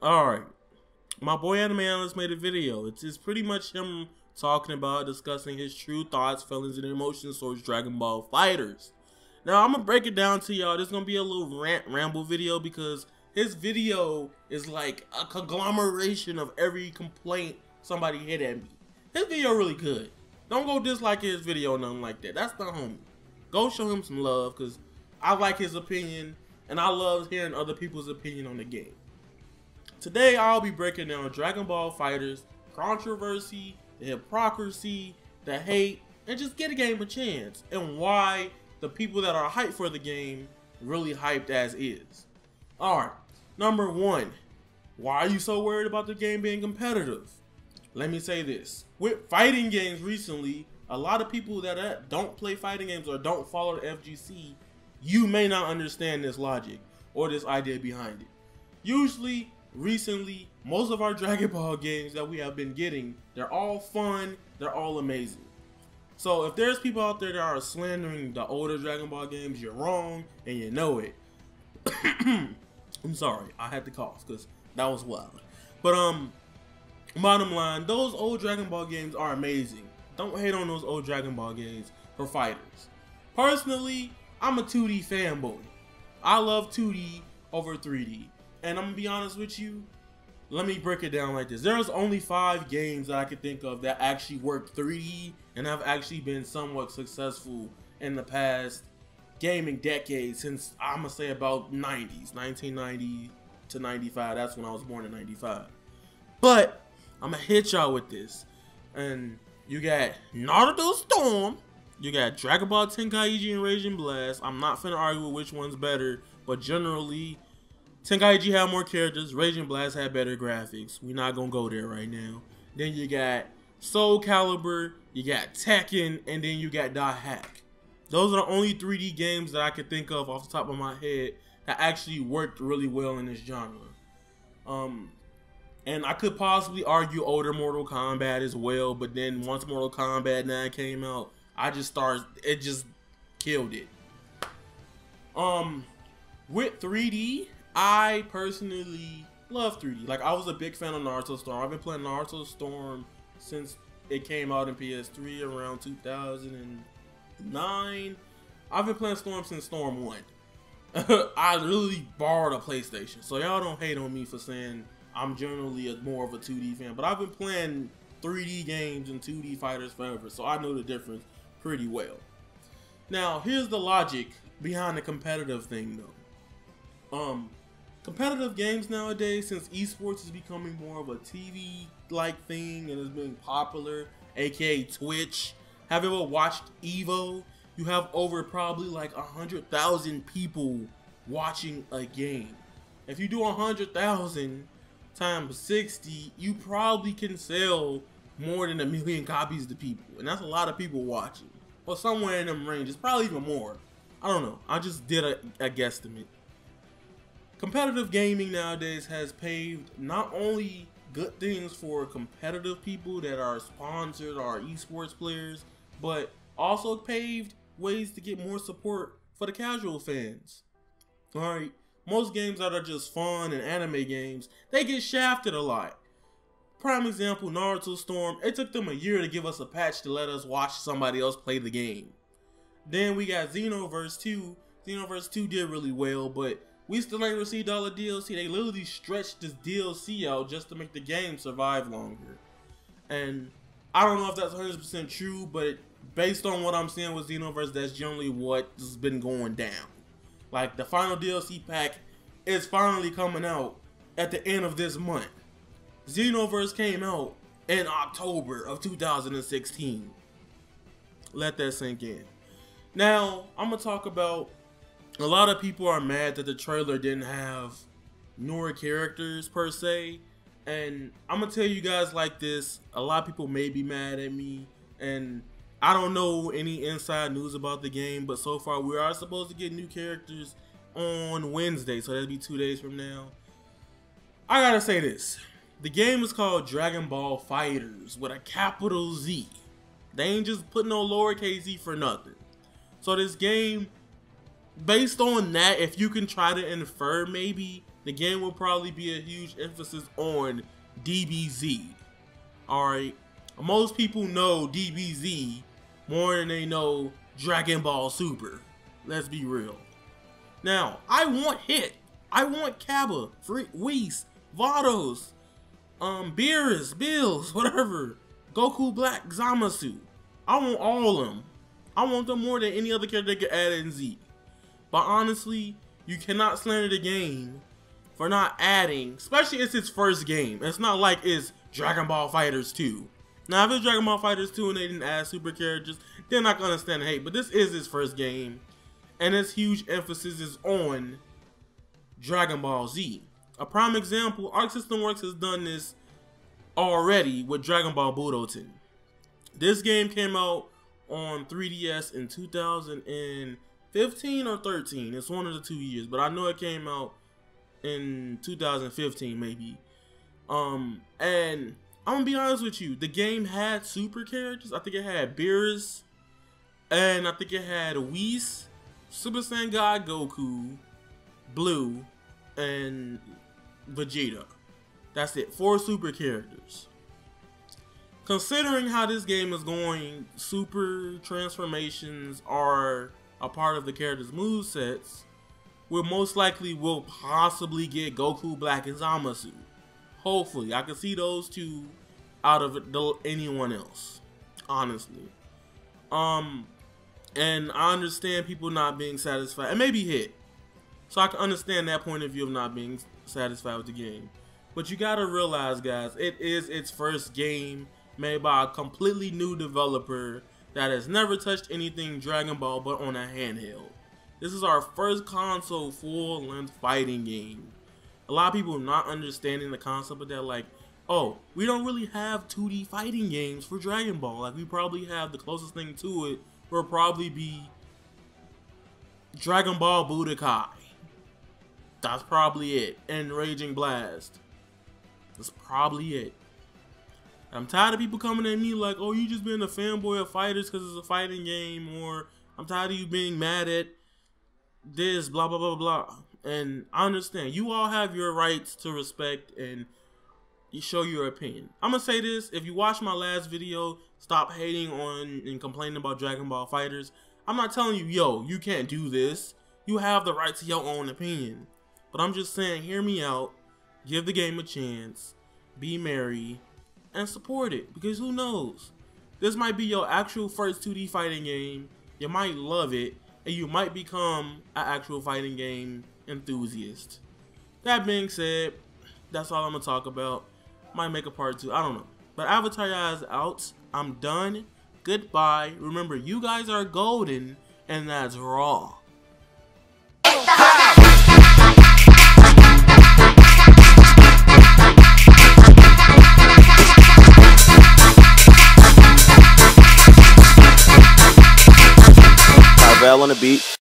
Alright, my boy Anime Analyst made a video. It's pretty much him talking about, discussing his true thoughts, feelings, and emotions towards Dragon Ball FighterZ. Now, I'm going to break it down to y'all. This is going to be a little ramble video because his video is like a conglomeration of every complaint somebody hit at me. His video really good. Don't go dislike his video or nothing like that. That's the homie. Go show him some love because I like his opinion and I love hearing other people's opinion on the game. Today, I'll be breaking down Dragon Ball FighterZ, controversy, the hypocrisy, the hate, and just get a game a chance, and why the people that are hyped for the game really hyped as is. Alright, number one, why are you so worried about the game being competitive? Let me say this. With fighting games recently, a lot of people that don't play fighting games or don't follow the FGC, you may not understand this logic or this idea behind it. Usually, recently, most of our Dragon Ball games that we have been getting, they're all fun, they're all amazing. So if there's people out there that are slandering the older Dragon Ball games, you're wrong and you know it. I'm sorry, I had to cough because that was wild. But bottom line, those old Dragon Ball games are amazing. Don't hate on those old Dragon Ball games for fighters. Personally, I'm a 2D fanboy. I love 2D over 3D. And I'm gonna be honest with you, let me break it down like this. There's only 5 games that I could think of that actually work 3D and have actually been somewhat successful in the past gaming decade since I'm gonna say about 90s, 1990 to 95. That's when I was born in 95. But I'm gonna hit y'all with this. And you got Naruto Storm, you got Dragon Ball Tenkaichi and Raging Blast. I'm not finna argue with which one's better, but generally, Tenkaichi had more characters, Raging Blast had better graphics. We're not gonna go there right now. Then you got Soul Calibur, you got Tekken, and then you got Dot Hack. Those are the only 3D games that I could think of off the top of my head that actually worked really well in this genre. And I could possibly argue older Mortal Kombat as well, but then once Mortal Kombat 9 came out, it just killed it. With 3D, I personally love 3D. Like, I was a big fan of Naruto Storm. I've been playing Naruto Storm since it came out in PS3 around 2009. I've been playing Storm since Storm 1. I literally borrowed a PlayStation. So y'all don't hate on me for saying I'm generally more of a 2D fan. But I've been playing 3D games and 2D fighters forever. So I know the difference pretty well. Now, here's the logic behind the competitive thing though. Competitive games nowadays, since esports is becoming more of a TV-like thing and is being popular, aka Twitch. Have you ever watched Evo? You have over probably like 100,000 people watching a game. If you do 100,000 times 60, you probably can sell more than 1 million copies to people, and that's a lot of people watching. Or somewhere in them ranges, probably even more. I don't know. I just did a guesstimate. Competitive gaming nowadays has paved not only good things for competitive people that are sponsored or esports players, but also paved ways to get more support for the casual fans. Alright, most games that are just fun and anime games, they get shafted a lot. Prime example, Naruto Storm, it took them a year to give us a patch to let us watch somebody else play the game. Then we got Xenoverse 2. Xenoverse 2 did really well, but we still ain't received all the DLC. They literally stretched this DLC out just to make the game survive longer. And I don't know if that's 100% true, but based on what I'm seeing with Xenoverse, that's generally what's been going down. Like, the final DLC pack is finally coming out at the end of this month. Xenoverse came out in October of 2016. Let that sink in. Now, I'm going to talk about, a lot of people are mad that the trailer didn't have newer characters per se. And I'm going to tell you guys like this, a lot of people may be mad at me. And I don't know any inside news about the game, but so far we are supposed to get new characters on Wednesday. So that'll be 2 days from now. I got to say this. The game is called Dragon Ball FighterZ with a capital Z. They ain't just putting no lowercase z for nothing. So this game, based on that, if you can try to infer, maybe the game will probably be a huge emphasis on DBZ. Alright, most people know DBZ more than they know Dragon Ball Super. Let's be real. Now, I want Hit. I want Cabba, Whis, Vados, Beerus, Bills, whatever. Goku Black, Zamasu. I want all of them. I want them more than any other character they could add in Z. But honestly, you cannot slander the game for not adding, especially it's its first game. It's not like it's Dragon Ball FighterZ 2. Now, if it's Dragon Ball FighterZ 2 and they didn't add super characters, they're not gonna understand the hate. But this is its first game, and its huge emphasis is on Dragon Ball Z. A prime example, Arc System Works has done this already with Dragon Ball Budokan. This game came out on 3DS in 2015 or 13. It's one of the 2 years, but I know it came out in 2015 maybe. And I'm gonna be honest with you, the game had super characters. I think it had Beerus, and I think it had Whis, Super Saiyan God Goku, Blue, and Vegeta. That's it, 4 super characters. Considering how this game is going, super transformations are a part of the character's movesets. We most likely will possibly get Goku Black and Zamasu. Hopefully, I can see those two out of anyone else, honestly. And I understand people not being satisfied, and maybe Hit. So I can understand that point of view of not being satisfied with the game. But you gotta realize, guys, it is its first game made by a completely new developer that has never touched anything Dragon Ball but on a handheld. This is our first console full-length fighting game. A lot of people not understanding the concept of that, like, oh, we don't really have 2D fighting games for Dragon Ball. Like, we probably have the closest thing to it will probably be Dragon Ball Budokai. That's probably it. And Raging Blast. That's probably it. I'm tired of people coming at me like, oh, you just being a fanboy of fighters because it's a fighting game, or I'm tired of you being mad at this, blah, blah, blah, blah. And I understand. You all have your rights to respect and you show your opinion. I'm going to say this. If you watch my last video, stop hating on and complaining about Dragon Ball FighterZ. I'm not telling you, yo, you can't do this. You have the right to your own opinion. But I'm just saying, hear me out. Give the game a chance. Be merry. And support it. Because who knows? This might be your actual first 2D fighting game. You might love it. And you might become an actual fighting game enthusiast. That being said, that's all I'm going to talk about. Might make a part 2. I don't know. But Avataryaya is out. I'm done. Goodbye. Remember, you guys are golden. And that's raw. On the beat.